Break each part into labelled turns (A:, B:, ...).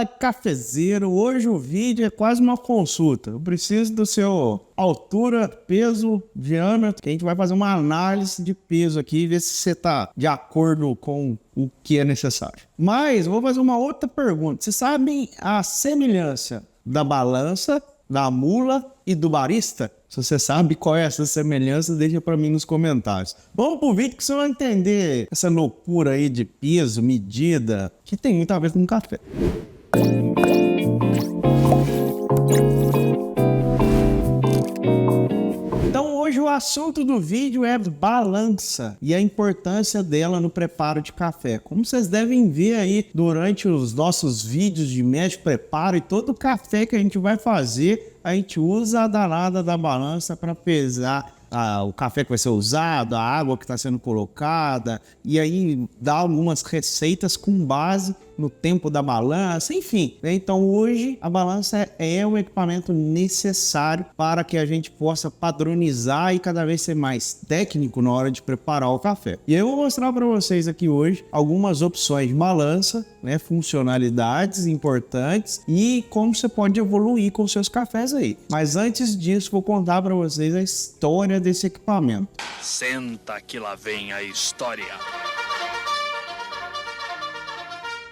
A: Fala, cafezeiro! Hoje o vídeo é quase uma consulta. Eu preciso do seu altura, peso, diâmetro, que a gente vai fazer uma análise de peso aqui e ver se você está de acordo com o que é necessário. Mas eu vou fazer uma outra pergunta. Vocês sabem a semelhança da balança, da mula e do barista? Se você sabe qual é essa semelhança, deixa para mim nos comentários. Vamos pro vídeo que você vai entender essa loucura aí de peso, medida, que tem muito a ver com café. Então hoje o assunto do vídeo é balança e a importância dela no preparo de café. Como vocês devem ver aí durante os nossos vídeos de médio preparo e todo o café que a gente vai fazer, a gente usa a danada da balança para pesar o café que vai ser usado, a água que está sendo colocada, e aí dá algumas receitas com base no tempo da balança, enfim. Então hoje a balança é o equipamento necessário para que a gente possa padronizar e cada vez ser mais técnico na hora de preparar o café. E eu vou mostrar para vocês aqui hoje algumas opções de balança, funcionalidades importantes e como você pode evoluir com seus cafés aí. Mas antes disso, vou contar para vocês a história desse equipamento.
B: Senta que lá vem a história.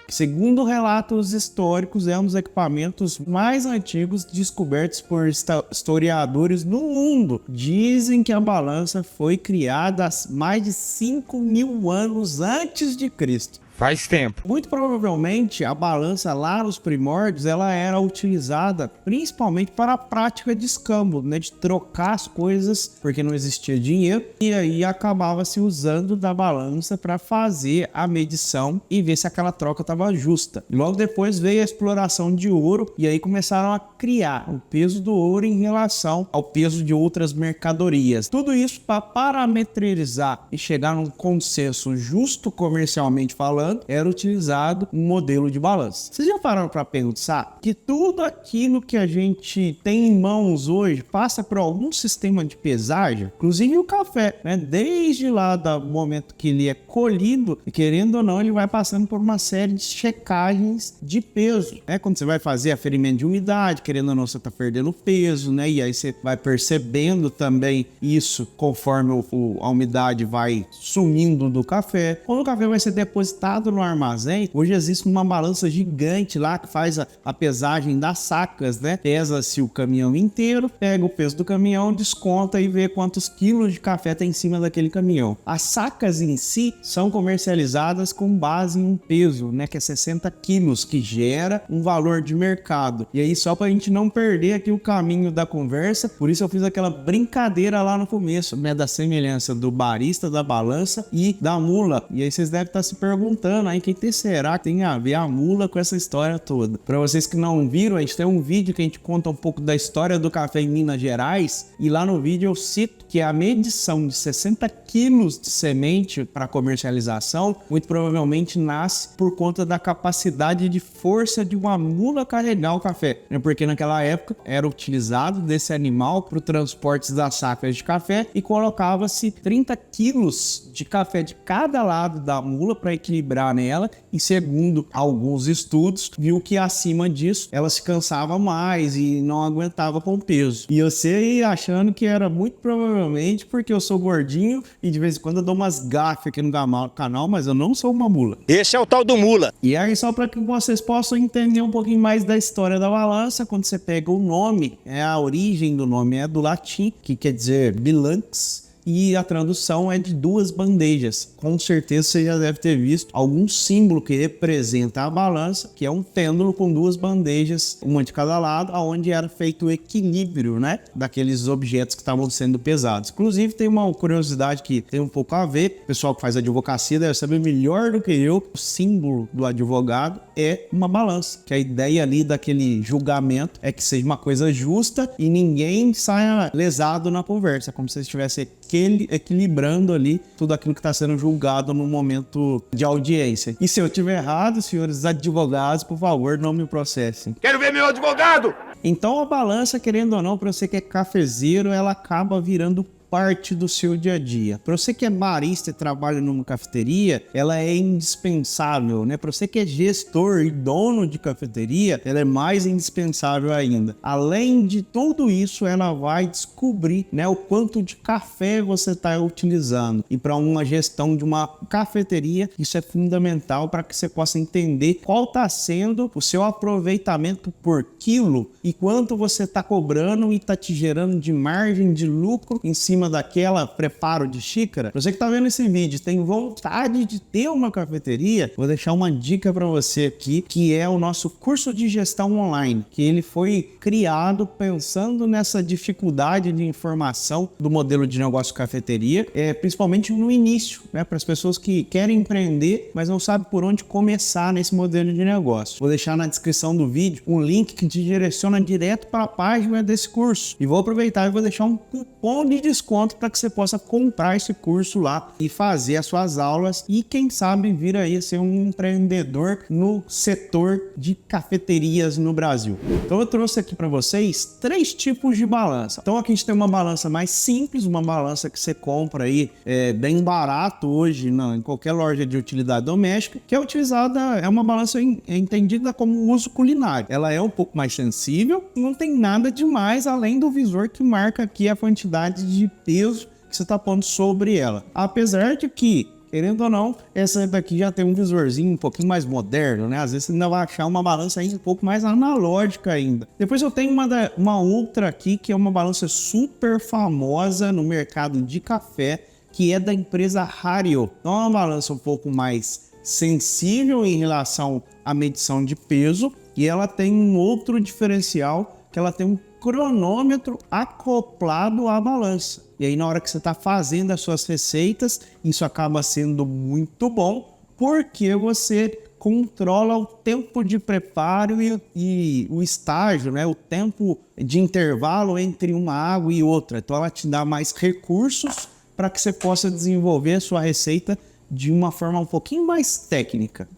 A: Segundo relatos históricos, é um dos equipamentos mais antigos descobertos por historiadores no mundo. Dizem que a balança foi criada há mais de 5.000 anos antes de Cristo.
C: Faz tempo.
A: Muito provavelmente a balança lá nos primórdios ela era utilizada principalmente para a prática de escambo, de trocar as coisas porque não existia dinheiro e aí acabava se usando da balança para fazer a medição e ver se aquela troca estava justa. E logo depois veio a exploração de ouro e aí começaram a criar o peso do ouro em relação ao peso de outras mercadorias. Tudo isso para parametrizar e chegar num consenso justo comercialmente falando, era utilizado um modelo de balança. Vocês já pararam para pensar que tudo aquilo que a gente tem em mãos hoje passa por algum sistema de pesagem? Inclusive o café, Desde lá do momento que ele é colhido, querendo ou não, ele vai passando por uma série de checagens de peso, Quando você vai fazer aferimento de umidade, querendo ou não, você está perdendo peso, E aí você vai percebendo também isso conforme a umidade vai sumindo do café. Quando o café vai ser depositado no armazém, hoje existe uma balança gigante lá que faz a pesagem das sacas, Pesa-se o caminhão inteiro, pega o peso do caminhão, desconta e vê quantos quilos de café tem em cima daquele caminhão. As sacas em si são comercializadas com base em um peso, que é 60 quilos, que gera um valor de mercado. E aí, só pra gente não perder aqui o caminho da conversa, por isso eu fiz aquela brincadeira lá no começo, da semelhança do barista, da balança e da mula. E aí vocês devem estar se perguntando aí o que será que tem a ver a mula com essa história toda. Para vocês que não viram, a gente tem um vídeo que a gente conta um pouco da história do café em Minas Gerais e lá no vídeo eu cito que a medição de 60 quilos de semente para comercialização muito provavelmente nasce por conta da capacidade de força de uma mula carregar o café, porque naquela época era utilizado desse animal para o transporte das sacas de café e colocava-se 30 quilos de café de cada lado da mula para equilibrar nela e segundo alguns estudos viu que acima disso ela se cansava mais e não aguentava com o peso. E eu sei achando que era muito provavelmente porque eu sou gordinho e de vez em quando eu dou umas gafes aqui no canal, mas eu não sou uma mula.
C: Esse é o tal do mula.
A: E aí só para que vocês possam entender um pouquinho mais da história da balança, quando você pega o nome, a origem do nome é do latim, que quer dizer bilanx, e a tradução é de duas bandejas. Com certeza você já deve ter visto algum símbolo que representa a balança, que é um pêndulo com duas bandejas, uma de cada lado, onde era feito o equilíbrio, daqueles objetos que estavam sendo pesados. Inclusive tem uma curiosidade que tem um pouco a ver, o pessoal que faz advocacia deve saber melhor do que eu, o símbolo do advogado é uma balança, que a ideia ali daquele julgamento é que seja uma coisa justa e ninguém saia lesado na conversa, como se estivesse equilibrando ali tudo aquilo que está sendo julgado no momento de audiência. E se eu estiver errado, senhores advogados, por favor, não me processem.
C: Quero ver meu advogado!
A: Então a balança, querendo ou não, para você que é cafezeiro, ela acaba virando parte do seu dia a dia. Para você que é barista e trabalha numa cafeteria, ela é indispensável, né? Para você que é gestor e dono de cafeteria, ela é mais indispensável ainda. Além de tudo isso, ela vai descobrir, né, o quanto de café você está utilizando. E para uma gestão de uma cafeteria, isso é fundamental para que você possa entender qual está sendo o seu aproveitamento por quilo e quanto você está cobrando e está te gerando de margem de lucro em cima daquela preparo de xícara. Você que está vendo esse vídeo, tem vontade de ter uma cafeteria, vou deixar uma dica para você aqui, que é o nosso curso de gestão online, que ele foi criado pensando nessa dificuldade de informação do modelo de negócio cafeteria, principalmente no início, né, para as pessoas que querem empreender, mas não sabem por onde começar nesse modelo de negócio. Vou deixar na descrição do vídeo um link que te direciona direto para a página desse curso. E vou aproveitar e vou deixar um cupom de desconto para que você possa comprar esse curso lá e fazer as suas aulas e quem sabe vir aí a ser um empreendedor no setor de cafeterias no Brasil. Então eu trouxe aqui para vocês 3 tipos de balança. Então aqui a gente tem uma balança mais simples, uma balança que você compra aí bem barato hoje em qualquer loja de utilidade doméstica, que é utilizada, é uma balança entendida como uso culinário. Ela é um pouco mais sensível, não tem nada demais além do visor que marca aqui a quantidade de peso que você está pondo sobre ela. Apesar de que, querendo ou não, essa daqui já tem um visorzinho um pouquinho mais moderno, né? Às vezes você ainda vai achar uma balança ainda um pouco mais analógica ainda. Depois eu tenho uma outra aqui, que é uma balança super famosa no mercado de café, que é da empresa Hario. Então é uma balança um pouco mais sensível em relação à medição de peso e ela tem um outro diferencial, que ela tem um cronômetro acoplado à balança. E aí na hora que você está fazendo as suas receitas, isso acaba sendo muito bom, porque você controla o tempo de preparo e o estágio, né? O tempo de intervalo entre uma água e outra. Então ela te dá mais recursos para que você possa desenvolver a sua receita de uma forma um pouquinho mais técnica.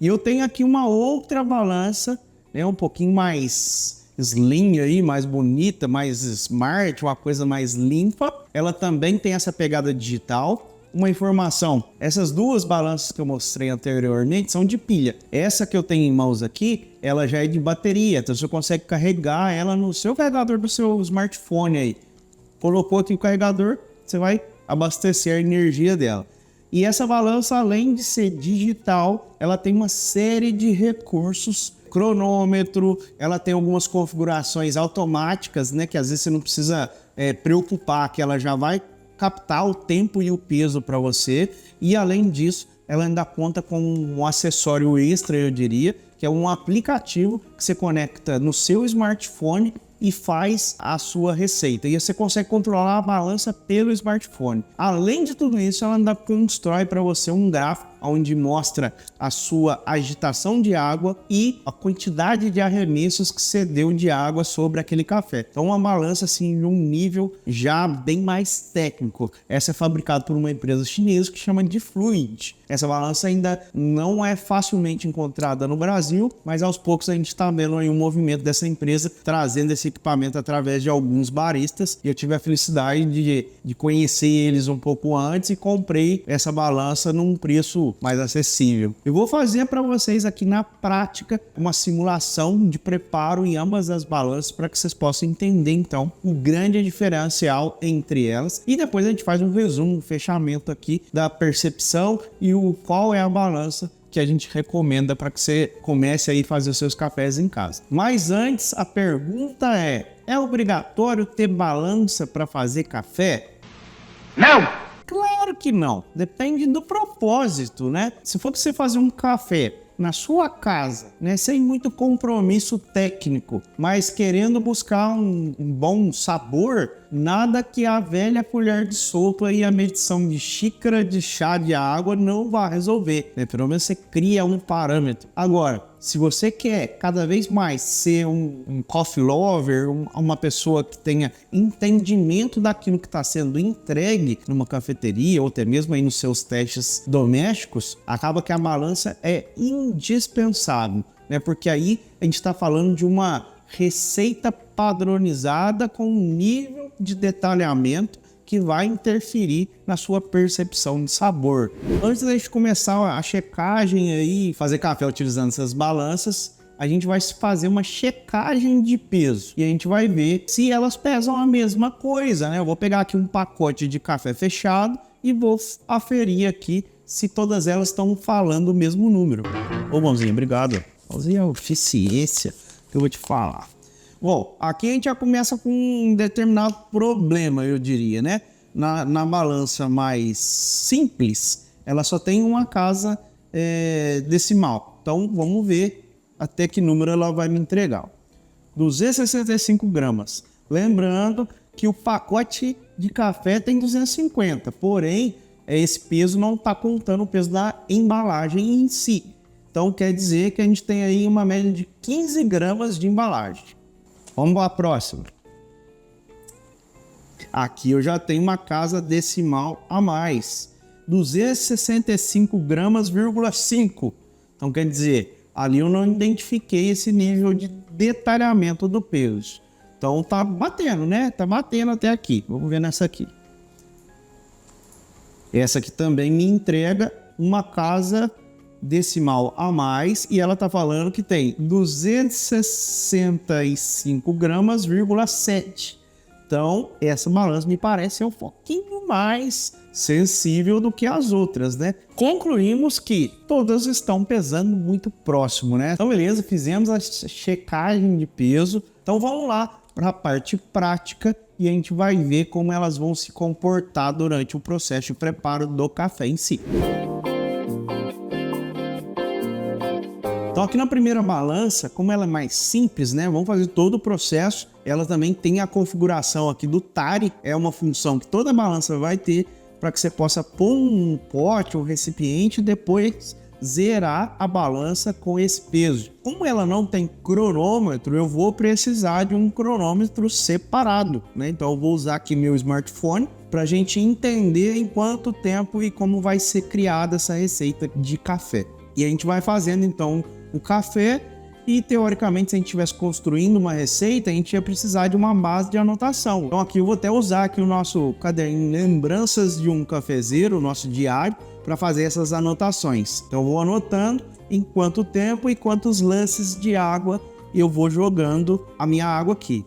A: E eu tenho aqui uma outra balança, né? Um pouquinho mais slim aí, mais bonita, mais smart, uma coisa mais limpa. Ela também tem essa pegada digital. Uma informação, essas 2 balanças que eu mostrei anteriormente são de pilha. Essa que eu tenho em mãos aqui, ela já é de bateria, então você consegue carregar ela no seu carregador do seu smartphone aí. Colocou aqui o carregador, você vai abastecer a energia dela. E essa balança, além de ser digital, ela tem uma série de recursos, cronômetro, ela tem algumas configurações automáticas, né, que às vezes você não precisa preocupar, que ela já vai captar o tempo e o peso para você. E além disso, ela ainda conta com um acessório extra, eu diria, que é um aplicativo que você conecta no seu smartphone e faz a sua receita. E você consegue controlar a balança pelo smartphone. Além de tudo isso, ela ainda constrói para você um gráfico onde mostra a sua agitação de água e a quantidade de arremessos que você deu de água sobre aquele café. Então uma balança assim de um nível já bem mais técnico. Essa é fabricada por uma empresa chinesa que chama de Fluid. Essa balança ainda não é facilmente encontrada no Brasil, mas aos poucos a gente está vendo aí um movimento dessa empresa trazendo esse equipamento através de alguns baristas, e eu tive a felicidade de conhecer eles um pouco antes e comprei essa balança num preço mais acessível. Eu vou fazer para vocês aqui na prática uma simulação de preparo em ambas as balanças para que vocês possam entender então o grande diferencial entre elas, e depois a gente faz um resumo, um fechamento aqui da percepção e qual é a balança que a gente recomenda para que você comece aí a fazer os seus cafés em casa. Mas antes, a pergunta é obrigatório ter balança para fazer café?
C: Não!
A: Claro que não. Depende do propósito, né? Se for para você fazer um café na sua casa, né, sem muito compromisso técnico, mas querendo buscar um bom sabor, nada que a velha colher de sopa e a medição de xícara de chá de água não vai resolver, né? Pelo menos você cria um parâmetro. Agora, se você quer cada vez mais ser um coffee lover, uma pessoa que tenha entendimento daquilo que está sendo entregue numa cafeteria ou até mesmo aí nos seus testes domésticos, acaba que a balança é indispensável, né? Porque aí a gente está falando de uma receita padronizada com um nível de detalhamento que vai interferir na sua percepção de sabor. Antes da gente começar a checagem aí, fazer café utilizando essas balanças, a gente vai fazer uma checagem de peso e a gente vai ver se elas pesam a mesma coisa, né? Eu vou pegar aqui um pacote de café fechado e vou aferir aqui se todas elas estão falando o mesmo número. Ô, Mãozinha, obrigado. Mãozinha, eficiência que eu vou te falar. Bom, aqui a gente já começa com um determinado problema, eu diria, né? Na balança mais simples, ela só tem uma casa decimal. Então, vamos ver até que número ela vai me entregar. 265 gramas. Lembrando que o pacote de café tem 250, porém, esse peso não está contando o peso da embalagem em si. Então, quer dizer que a gente tem aí uma média de 15 gramas de embalagem. Vamos para a próxima. Aqui eu já tenho uma casa decimal a mais. 265 gramas,5. Então, quer dizer, ali eu não identifiquei esse nível de detalhamento do peso. Então tá batendo, né? Tá batendo até aqui. Vamos ver nessa aqui. Essa aqui também me entrega uma casa decimal a mais e ela tá falando que tem 265 gramas,7. Então, essa balança me parece ser um pouquinho mais sensível do que as outras, né? Concluímos que todas estão pesando muito próximo, né? Então, beleza, fizemos a checagem de peso. Então, vamos lá para a parte prática e a gente vai ver como elas vão se comportar durante o processo de preparo do café em si. Então aqui na primeira balança, como ela é mais simples, né? Vamos fazer todo o processo. Ela também tem a configuração aqui do tare. É uma função que toda balança vai ter para que você possa pôr um pote, um recipiente e depois zerar a balança com esse peso. Como ela não tem cronômetro, eu vou precisar de um cronômetro separado, né? Então eu vou usar aqui meu smartphone para a gente entender em quanto tempo e como vai ser criada essa receita de café. E a gente vai fazendo então o café e, teoricamente, se a gente estivesse construindo uma receita, a gente ia precisar de uma base de anotação. Então aqui eu vou até usar aqui o nosso caderninho Lembranças de um Cafezeiro, o nosso diário, para fazer essas anotações. Então eu vou anotando em quanto tempo e quantos lances de água eu vou jogando a minha água aqui.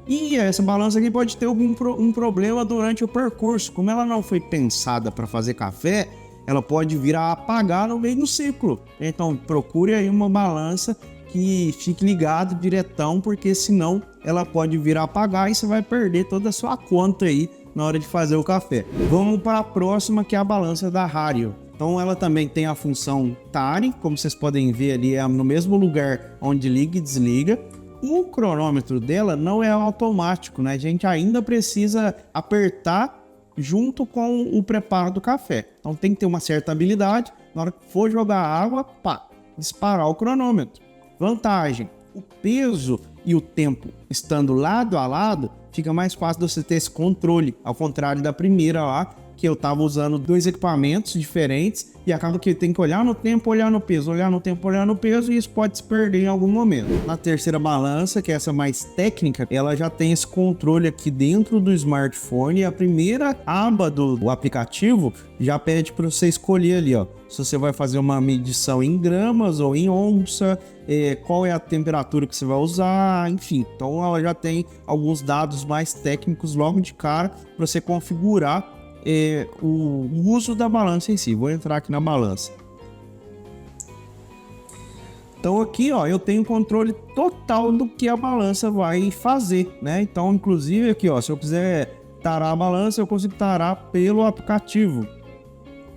A: E essa balança aqui pode ter um problema durante o percurso. Como ela não foi pensada para fazer café, ela pode vir a apagar no meio do ciclo. Então procure aí uma balança que fique ligado diretão, porque senão ela pode vir a apagar e você vai perder toda a sua conta aí na hora de fazer o café. Vamos para a próxima, que é a balança da Hario. Então ela também tem a função tare, como vocês podem ver ali, é no mesmo lugar onde liga e desliga. O cronômetro dela não é automático, né? A gente ainda precisa apertar junto com o preparo do café. Então tem que ter uma certa habilidade. Na hora que for jogar água, pá, disparar o cronômetro. Vantagem: o peso e o tempo estando lado a lado, fica mais fácil de você ter esse controle, ao contrário da primeira lá, que eu tava usando dois equipamentos diferentes e acaba que tem que olhar no tempo, olhar no peso, olhar no tempo, olhar no peso, e isso pode se perder em algum momento. Na terceira balança, que é essa mais técnica, ela já tem esse controle aqui dentro do smartphone, e a primeira aba do aplicativo já pede para você escolher ali, ó, se você vai fazer uma medição em gramas ou em onça, qual é a temperatura que você vai usar, enfim. Então ela já tem alguns dados mais técnicos logo de cara para você configurar o uso da balança em si. Vou entrar aqui na balança. Então aqui, ó, eu tenho controle total do que a balança vai fazer, né? Então, inclusive aqui, ó, se eu quiser tarar a balança, eu consigo tarar pelo aplicativo.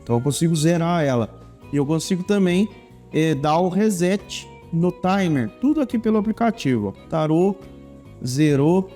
A: Então eu consigo zerar ela. E eu consigo também dar o reset no timer. Tudo aqui pelo aplicativo. Ó. Tarou, zerou.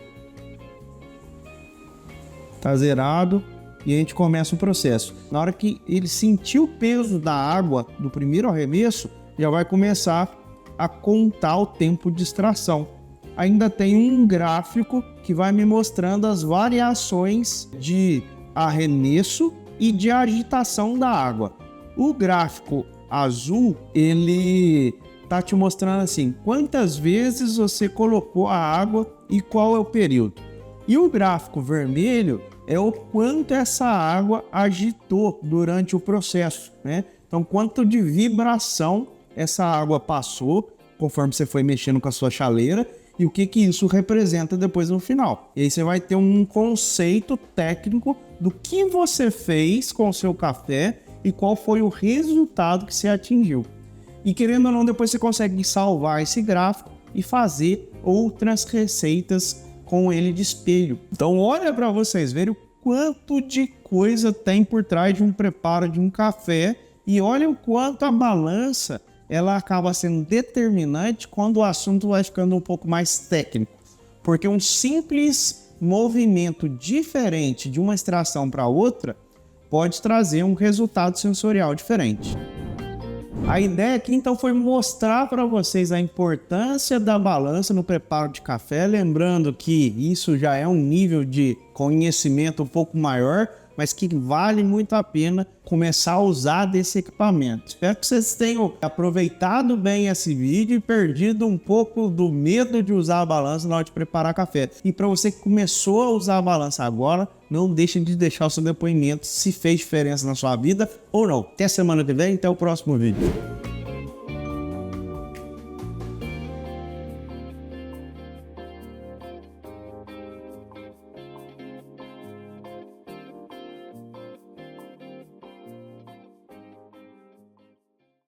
A: Tá zerado. E a gente começa o processo. Na hora que ele sentir o peso da água do primeiro arremesso, já vai começar a contar o tempo de extração. Ainda tem um gráfico que vai me mostrando as variações de arremesso e de agitação da água. O gráfico azul, ele tá te mostrando assim, quantas vezes você colocou a água e qual é o período. E o gráfico vermelho é o quanto essa água agitou durante o processo, né? Então, quanto de vibração essa água passou conforme você foi mexendo com a sua chaleira e o que isso representa depois no final. E aí você vai ter um conceito técnico do que você fez com o seu café e qual foi o resultado que você atingiu. E querendo ou não, depois você consegue salvar esse gráfico e fazer outras receitas com ele de espelho. Então olha para vocês verem o quanto de coisa tem por trás de um preparo de um café e olha o quanto a balança ela acaba sendo determinante quando o assunto vai ficando um pouco mais técnico. Porque um simples movimento diferente de uma extração para outra pode trazer um resultado sensorial diferente. A ideia aqui então foi mostrar para vocês a importância da balança no preparo de café, lembrando que isso já é um nível de conhecimento um pouco maior, mas que vale muito a pena começar a usar desse equipamento. Espero que vocês tenham aproveitado bem esse vídeo e perdido um pouco do medo de usar a balança na hora de preparar café. E para você que começou a usar a balança agora, não deixe de deixar o seu depoimento se fez diferença na sua vida ou não. Até semana que vem, até o próximo vídeo.